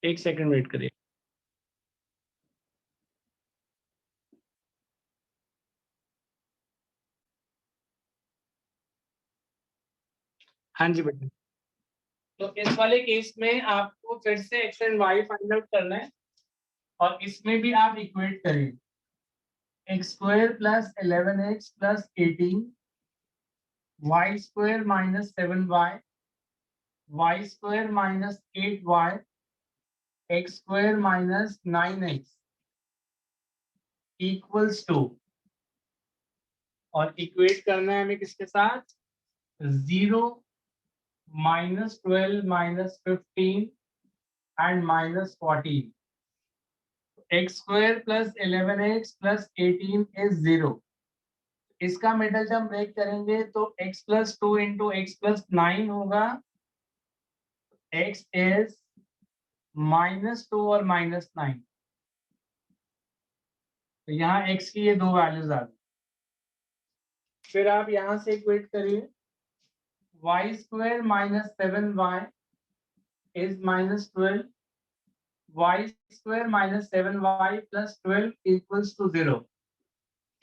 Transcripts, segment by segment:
एक second wait करिए। हाँ जी बेटा। तो इस वाले केस में आपको फिर से X and Y find out करना है, और इसमें भी आप इक्वेट करें X square plus 11x plus 18, Y square minus 7y, Y square minus 8y, X square minus 9x equals to, और इक्वेट करना है हमें किसके साथ, 0 minus 12 minus 15 and minus 14। X square plus 11x plus 18 is 0। इसका middle term break करेंगे तो x plus 2 into x plus 9 होगा। x इज -2 और -9, तो यहाँ x की ये दो वैल्यूज आ गई। फिर आप यहां से इक्वेट करिए, Y square minus 7y is -12, Y square minus 7y plus 12 equals to 0।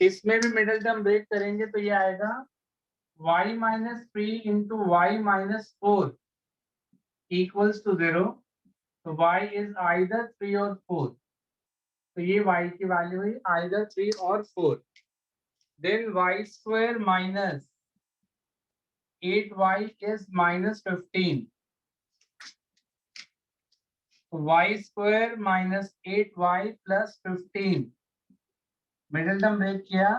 इसमें भी मिडल टर्म ब्रेक करेंगे तो ये आएगा y minus 3 into Y minus 4 equals to 0। तो y इज आइदर 3 और 4, तो ये y की वैल्यू है आइदर 3 और 4। Then Y square minus 8y is -15, Y square minus 8y plus 15, middle term break किया,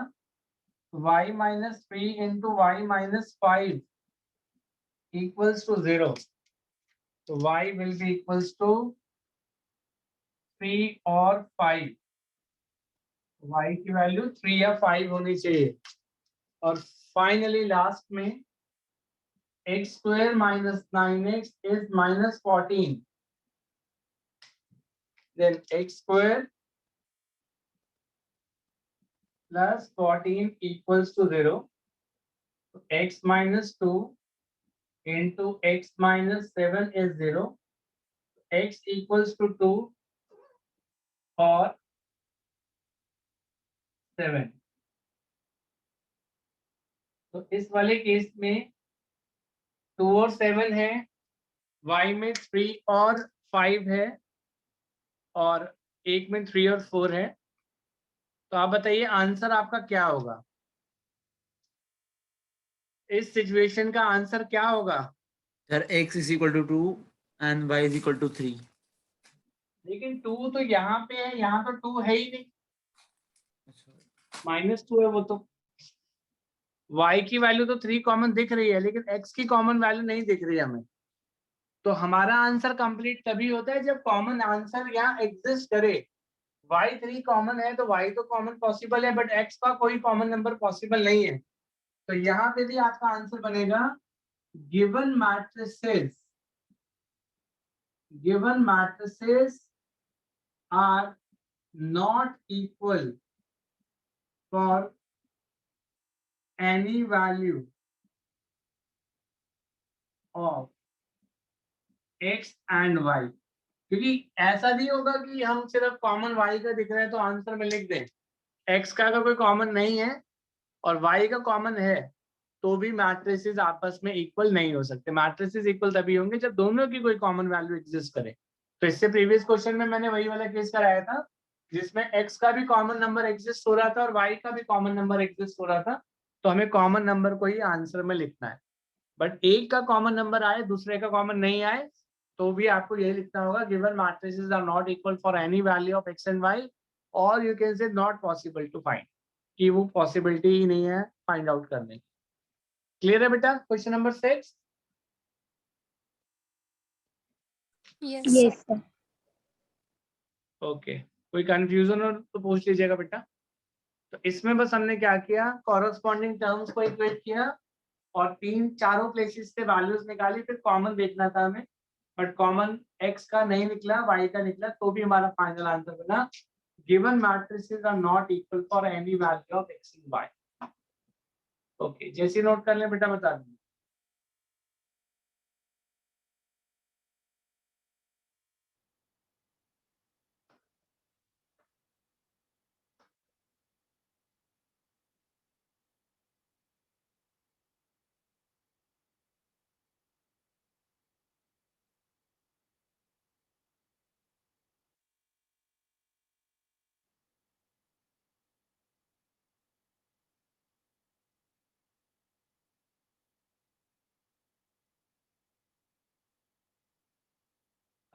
y minus 3 into Y minus 5 equals to 0। तो y will be equals to 3 और 5, y की वैल्यू 3 या 5 होनी चाहिए। और फाइनली लास्ट में x square minus 9x is -14, then x square plus 14 equals to 0. So x minus 2 into x minus 7 is 0. X equals to 2 और 7। तो इस वाले केस में 2 और 7 है, y में 3 और 5 है, और एक में 3 और 4 है। तो आप बताइए आंसर आपका क्या होगा, इस सिचुएशन का आंसर क्या होगा। Sir x is equal to 2 and y is equal to 3। लेकिन 2 तो यहाँ पे है, यहाँ तो 2 है ही नहीं, -2 है वो तो। y की वैल्यू तो 3 कॉमन दिख रही है, लेकिन x की कॉमन वैल्यू नहीं दिख रही है हमें। तो हमारा आंसर कंप्लीट तभी होता है जब कॉमन आंसर यहाँ एग्जिस्ट करे। y3 कॉमन है तो y तो कॉमन पॉसिबल है, बट x का कोई कॉमन नंबर पॉसिबल नहीं है। तो यहाँ पे भी आपका आंसर बनेगा given matrices are not equal for any value of x and y। क्योंकि ऐसा नहीं होगा कि हम सिर्फ कॉमन y का दिख रहा है तो आंसर में लिख दें, x का कोई कॉमन नहीं है और y का कॉमन है, तो भी मैट्रिसेस आपस में इक्वल नहीं हो सकते। मैट्रिसेस इक्वल तभी होंगे जब दोनों की कोई कॉमन वैल्यू एग्जिस्ट करे। तो इससे प्रीवियस क्वेश्चन में मैंने वही वाला केस कराया था जिसमें x का भी कॉमन नंबर एग्जिस्ट हो रहा था और y का भी कॉमन नंबर एग्जिस्ट हो रहा था। तो हमें कॉमन नंबर को ही आंसर में लिखना है, बट एक का कॉमन नंबर आए दूसरे का कॉमन नहीं आए तो भी आपको यही लिखना होगा given matrices are not equal for any value of x and y, और you can say not possible to find, कि वो पॉसिबिलिटी ही नहीं है फाइंड आउट करने की। क्लियर है बेटा question number 6? Yes sir. Okay, कोई कंफ्यूजन हो तो पूछ लीजिएगा बेटा। तो इसमें बस हमने क्या किया, कॉरस्पॉन्डिंग टर्म्स को इक्वेट किया और चारों प्लेसेस से वैल्यूज निकाली, फिर कॉमन देखना था हमें, बट कॉमन x का नहीं निकला, y का निकला, तो भी हमारा फाइनल आंसर बना given matrices are not equal for any value of x and y। Okay, जैसे नोट कर लें बेटा बता दें।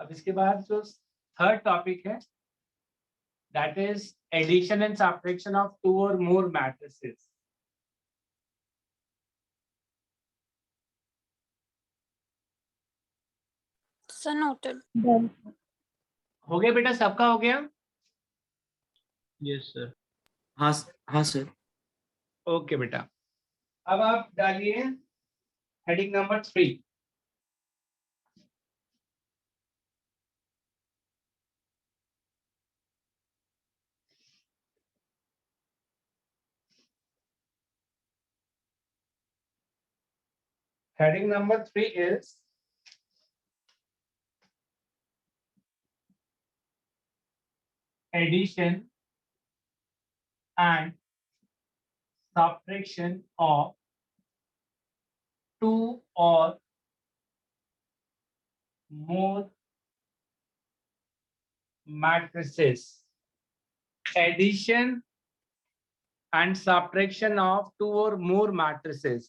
अब इसके बाद जो थर्ड टॉपिक है that is addition and subtraction of two और more matrices. Sir, noted. Done. हो गया बेटा, सबका हो गया? Yes sir. हाँ हाँ सर। ओके बेटा, अब आप डालिए heading number 3। Heading number 3 is addition and subtraction of two or more matrices. Addition and subtraction of two or more matrices.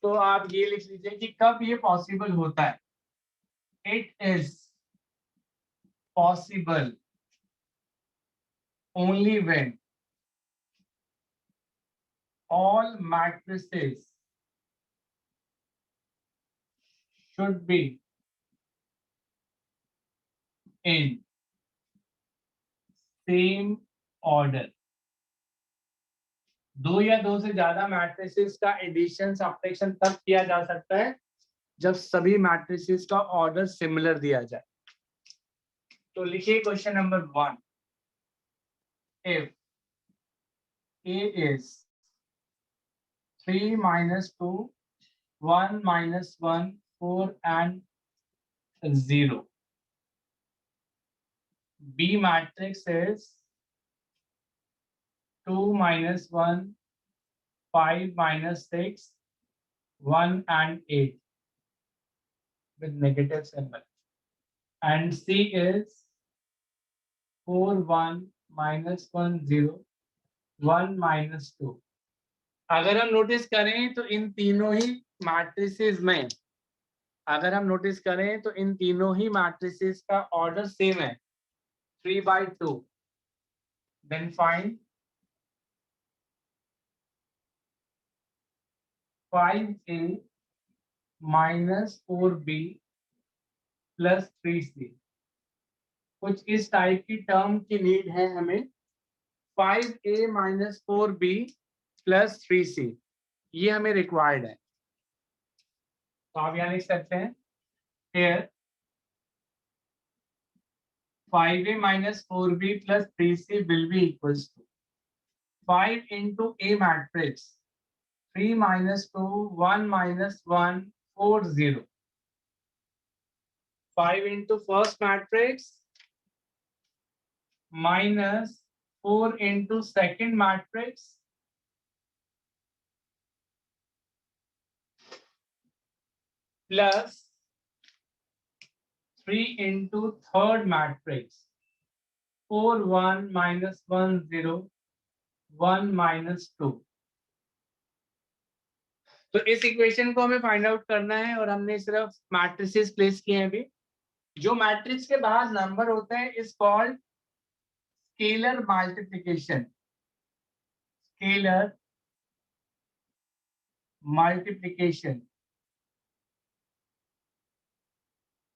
तो आप ये लिख लीजिए कि कब ये पॉसिबल होता है। It is possible only when all matrices should be in same order. दो या दो से ज्यादा मैट्रिसेस का एडिशन सब्ट्रैक्शन तब किया जा सकता है जब सभी मैट्रिसेस का ऑर्डर सिमिलर दिया जाए। तो लिखिए question number 1, if A is 3 minus 2 1 minus 1 4 and 0, B matrix is 2 minus 1 5 minus 6 1 and 8 with negative symbol, and C is 4 1 minus 1 0 1 minus 2। अगर हम नोटिस करें तो इन तीनों ही मैट्रिसेस में, अगर हम नोटिस करें तो इन तीनों ही मैट्रिसेस का ऑर्डर सेम है 3/2। Then find 5A minus 4B plus 3C। कुछ इस टाइप की टर्म की नीड है हमें। 5A minus 4B plus 3C ये हमें रिक्वायर्ड है। तो आप यहाँ लिख सकते हैं here 5A minus 4B plus 3C will be equals to 5 into A matrix 3 minus 2 1 minus 1 4 0, 5 into first matrix minus 4 into second matrix plus 3 into third matrix 4 1 minus 1 0 1 minus 2। तो इस इक्वेशन को हमें फाइंड आउट करना है और हमने सिर्फ matrices place किए हैं। अभी जो मैट्रिक्स के बाहर नंबर होता है is called scalar multiplication. Scalar multiplication,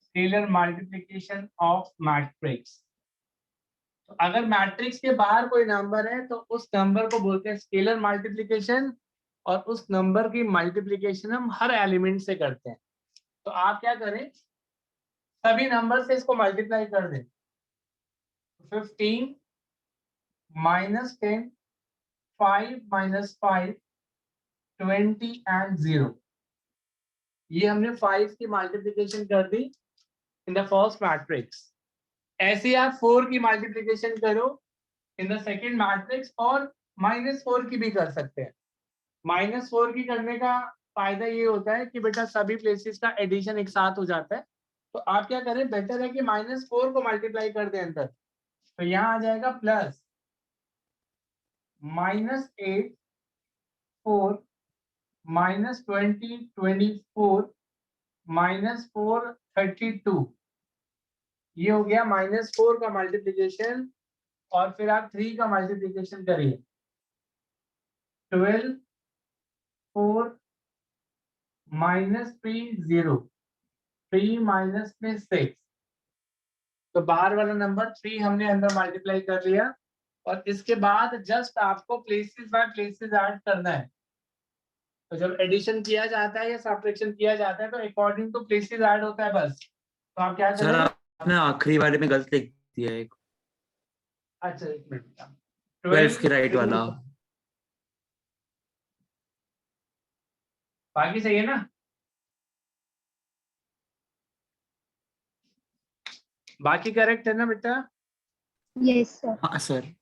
scalar multiplication of matrix. तो अगर मैट्रिक्स के बाहर कोई नंबर है तो उस नंबर को बोलते हैं स्केलर मल्टीप्लिकेशन, और उस नंबर की मल्टीप्लिकेशन हम हर एलिमेंट से करते हैं। तो आप क्या करें, सभी नंबर से इसको मल्टीप्लाई कर दें। 15 minus 10 5 minus 5 20 and 0, ये हमने 5 की मल्टीप्लिकेशन कर दी इन द फर्स्ट मैट्रिक्स। ऐसे ही आप 4 की मल्टीप्लिकेशन करो इन द सेकेंड मैट्रिक्स, और -4 की भी कर सकते हैं। -4 की करने का फायदा ये होता है कि बेटा सभी प्लेसेस का एडिशन एक साथ हो जाता है। तो आप क्या करें, बेटर है कि -4 को मल्टीप्लाई कर दें अंदर। तो यहाँ आ जाएगा प्लस -8 4 -20 24 -4 32 ये हो गया -4 का मल्टीप्लीकेशन, और फिर आप 3 का मल्टीप्लीकेशन करिए। 12 4 -3 0, 3 माइनस में 6, तो बाहर वाला नंबर 3 हमने अंदर मल्टीप्लाई कर लिया। और इसके बाद जस्ट आपको प्लेसेस बाय प्लेसेस ऐड करना है। तो जब एडिशन किया जाता है या सब्ट्रैक्शन किया जाता है तो अकॉर्डिंग टू प्लेसेस ऐड होता है बस। तो आप क्या सर करें? आपने आखिरी वाले में गलत लिख दिया एक, अच्छा, एक मिनट। 12 के राइट वाला। बाकी सही है ना? बाकी करेक्ट है ना बेटा? Yes, sir. हाँ सर।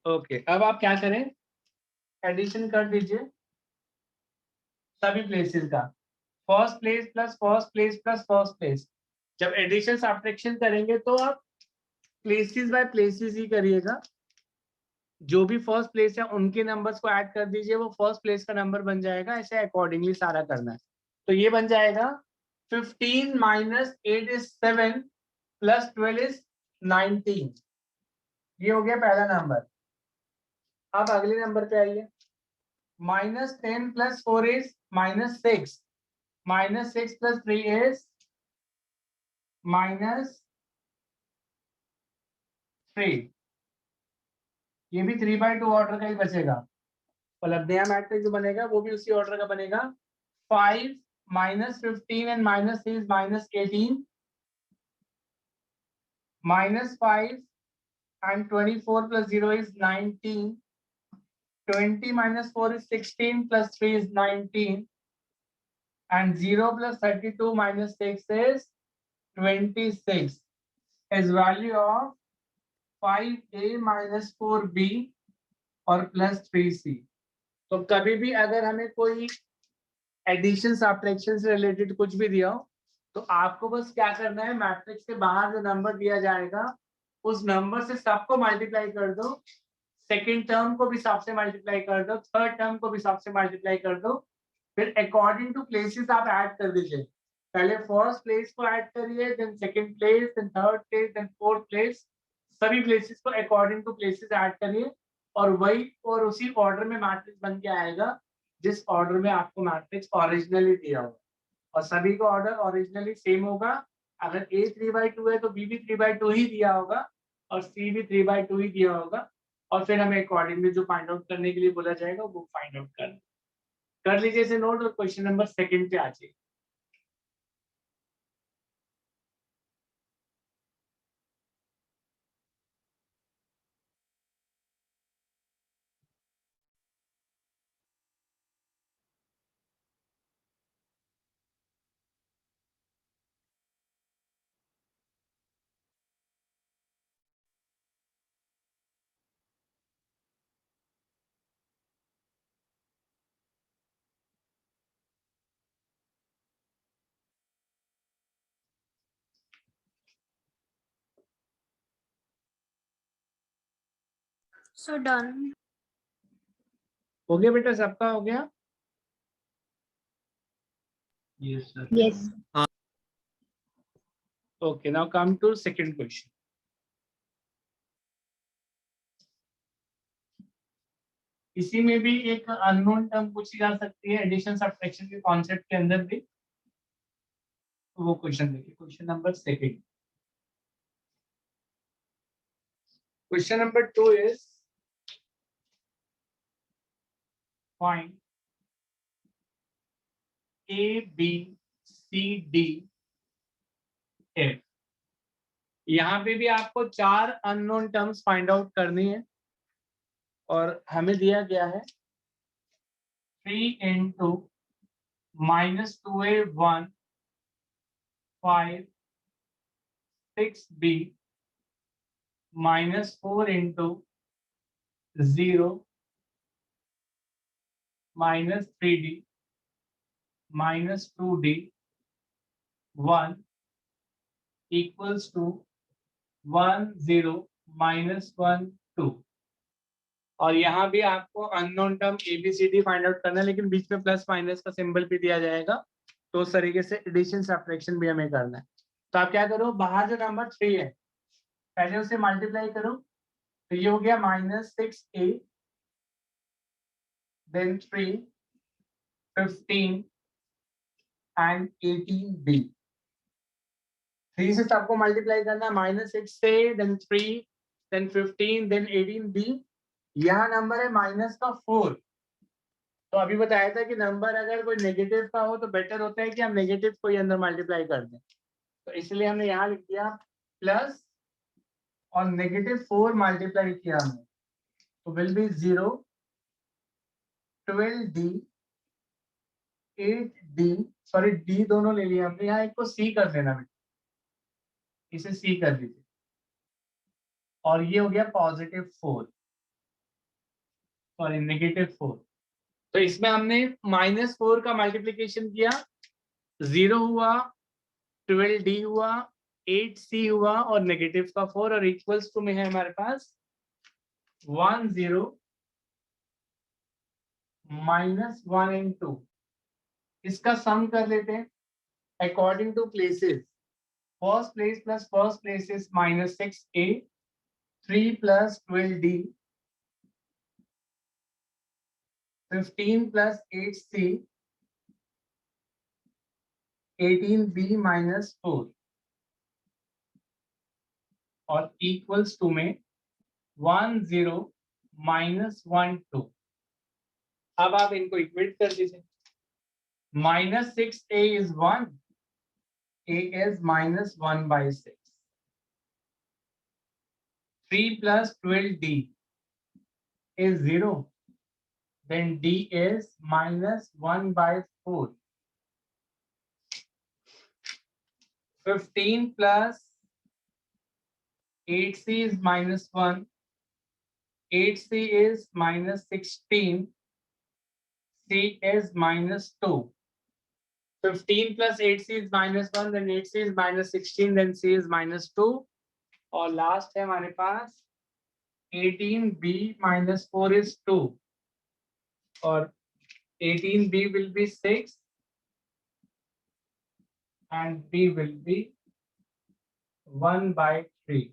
ओके, अब आप क्या करें, एडिशन कर दीजिए सभी प्लेसेस का। First place plus first place plus first place. जब एडिशन सब्ट्रैक्शन करेंगे तो आप प्लेसेस बाय प्लेसेस ही करिएगा। जो भी फर्स्ट प्लेस है उनके नंबर्स को ऐड कर दीजिए, वो फर्स्ट प्लेस का नंबर बन जाएगा। ऐसे अकॉर्डिंगली सारा करना है। तो ये बन जाएगा 15 माइनस 8 इज 7 प्लस 12 इज 19। ये हो गया पहला नंबर। अब अगले नंबर पे आइए। -10 प्लस 4 इज -6, -6 प्लस 3 इज -3। ये भी 3/2 ऑर्डर का ही बचेगा। और अब नया मैट्रिक्स जो बनेगा वो भी उसी ऑर्डर का बनेगा। 5 -15 and -3 is -18, -5 and 24 plus 0 is 19, 20 minus 4 is 16 plus 3 is 19, and 0 plus 32 minus 6 is 26, is value of 5a minus 4b और plus 3c। तो कभी भी अगर हमें कोई एडिशन सब्ट्रैक्शन से रिलेटेड कुछ भी दिया हो तो आपको बस क्या करना है, मैट्रिक्स के बाहर जो नंबर दिया जाएगा उस नंबर से सबको मल्टीप्लाई कर दो, सेकेंड टर्म को भी सबसे मल्टीप्लाई कर दो, थर्ड टर्म को भी सबसे मल्टीप्लाई कर दो। फिर अकॉर्डिंग टू प्लेसेस आप ऐड कर दीजिए। पहले फर्स्ट प्लेस को ऐड करिए, then second place, then third place, then fourth place. सभी प्लेसेस को अकॉर्डिंग टू प्लेसेस ऐड करिए और वही और उसी ऑर्डर में मैट्रिक्स बन के आएगा जिस ऑर्डर में आपको मैट्रिक्स ओरिजिनली दिया होगा। और सभी का ऑर्डर ओरिजिनली सेम होगा। अगर A 3/2 है तो B भी 3/2 ही दिया होगा और C भी 3/2 ही दिया होगा। और फिर हमें अकॉर्डिंगली जो फाइंड आउट करने के लिए बोला जाएगा वो फाइंड आउट कर लीजिए इसे नोट। और क्वेश्चन नंबर 2 पे आ जाइए। So done. हो गया बेटा, सबका हो गया? Yes sir. Yes. Okay, now come to second question. इसी में भी एक अननोन टर्म पूछी जा सकती है एडिशन सब्ट्रैक्शन के कॉन्सेप्ट के अंदर भी। वो क्वेश्चन देखिए, question number 2। Question number 2 is find A B C D F। यहाँ पे भी आपको 4 अननोन टर्म्स फाइंड आउट करनी है और हमें दिया गया है 3 into -2a 1 5 6b -4 into 0 -3d -2d 1 equals to 1 0 -1 2। और यहाँ भी आपको unknown term ABCD find out करना है, लेकिन बीच में प्लस माइनस का सिंबल भी दिया जाएगा। तो उस तरीके से एडिशन सब्ट्रैक्शन भी हमें करना है। तो आप क्या करो, बाहर जो नंबर 3 है पहले उसे मल्टीप्लाई करो, तो ये हो गया -6a, then 3, 15 and 18b। 3 से सबको मल्टीप्लाई करना, -6 से, then 3, then 15, then 18b। यहाँ नंबर है -4। तो अभी बताया था कि नंबर अगर कोई नेगेटिव का हो तो बेटर होता है कि हम नेगेटिव को ही अंदर मल्टीप्लाई कर दें, तो इसलिए हमने यहाँ लिख दिया प्लस और -4 मल्टीप्लाई किया हमने, तो will be 0, 12d, 8d, sorry d दोनों ले लिया हमने, यहाँ एक को c कर देना बेटा, इसे c कर दीजिए, और ये हो गया +4, सॉरी -4। तो इसमें हमने -4 का मल्टीप्लीकेशन किया, 0 हुआ, 12d हुआ, 8c हुआ और नेगेटिव का 4, और इक्वल्स टू में है हमारे पास 1 0 -1 and 2। इसका सम कर लेते हैं according to places. First place plus first place is -6a, 3 + 12d, 15 + 8c, 18b -4, और इक्वल्स टू में 1 0 -1 2। अब आप इनको इक्वेट कर दीजिए। -6a is 1, a is -1/6, 3 + 12d is 0, then d is -1/4, 15 + 8c is -1, 8c is -16, c is -2, 15 + 8c is -1, then 8c is -16, then c is -2, और last है हमारे पास 18b -4 is 2, और 18b will be 6 and b will be 1/3।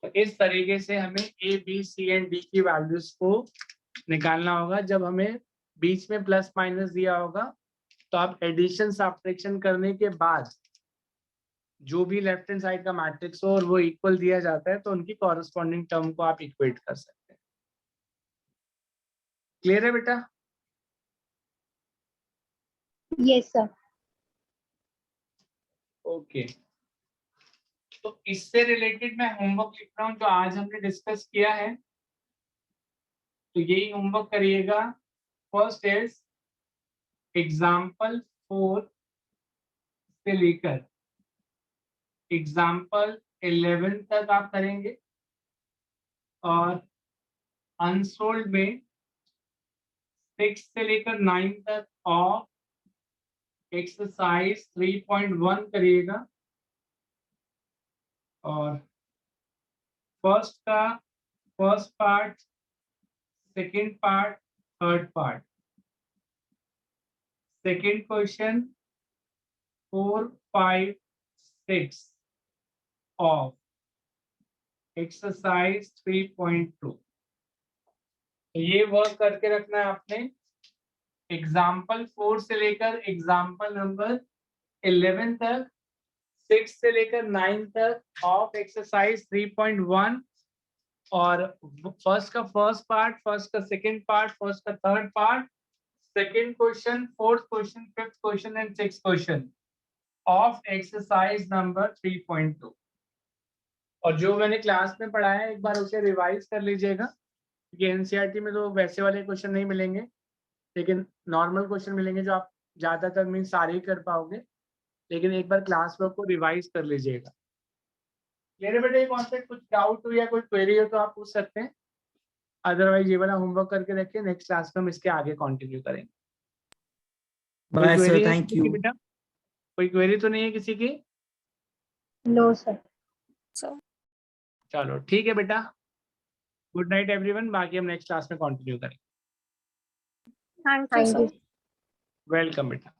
तो इस तरीके से हमें a, b, c and d की वैल्यूज को निकालना होगा। जब हमें बीच में प्लस माइनस दिया होगा तो आप एडिशन सब्ट्रैक्शन करने के बाद जो भी लेफ्ट हैंड साइड का मैट्रिक्स हो और वो इक्वल दिया जाता है तो उनकी कॉरेस्पॉन्डिंग टर्म को आप इक्वेट कर सकते हैं। क्लियर है बेटा? Yes, sir. ओके, तो इससे रिलेटेड मैं होमवर्क लिख रहा हूँ जो आज हमने डिस्कस किया है, तो यही होमवर्क करिएगा। फर्स्ट इज एग्जाम्पल 4 से लेकर एग्जाम्पल 11 तक आप करेंगे, और अनसोल्ड में 6 से लेकर 9 तक और एक्सरसाइज 3.1 करिएगा, और first part, second part, third part. Second question 4, 5, 6 of exercise 3.2। तो ये वर्क करके रखना है आपने। एग्जाम्पल 4 से लेकर एग्जाम्पल नंबर 11 तक, 6 से लेकर 9 तक ऑफ एक्सरसाइज 3.1, और फर्स्ट का फर्स्ट पार्ट, फर्स्ट का सेकंड पार्ट, फर्स्ट का third part, second question, fourth question, fifth question and sixth question of exercise number 3.2। और जो मैंने क्लास में पढ़ाया है एक बार उसे रिवाइज कर लीजिएगा, क्योंकि एनसीईआरटी में तो वैसे वाले क्वेश्चन नहीं मिलेंगे, लेकिन नॉर्मल क्वेश्चन मिलेंगे जो आप ज्यादातर मीन सारे ही कर पाओगे, लेकिन एक बार क्लास वर्क को रिवाइज कर लीजिएगा। मेरे बेटे ये कॉन्सेप्ट कुछ डाउट हो या कोई क्वेरी हो तो आप पूछ सकते हैं, अदरवाइज ये वाला होमवर्क करके रखिए, नेक्स्ट क्लास में हम इसके आगे कंटिन्यू करेंगे। Bye, sir. query है Thank किसी की you. बेटा? कोई क्वेरी तो नहीं है किसी की? No, sir. चलो ठीक है बेटा, गुड नाइट एवरीवन, बाकी हम नेक्स्ट क्लास में कंटिन्यू करेंगे। Thank you, sir. वेलकम बेटा।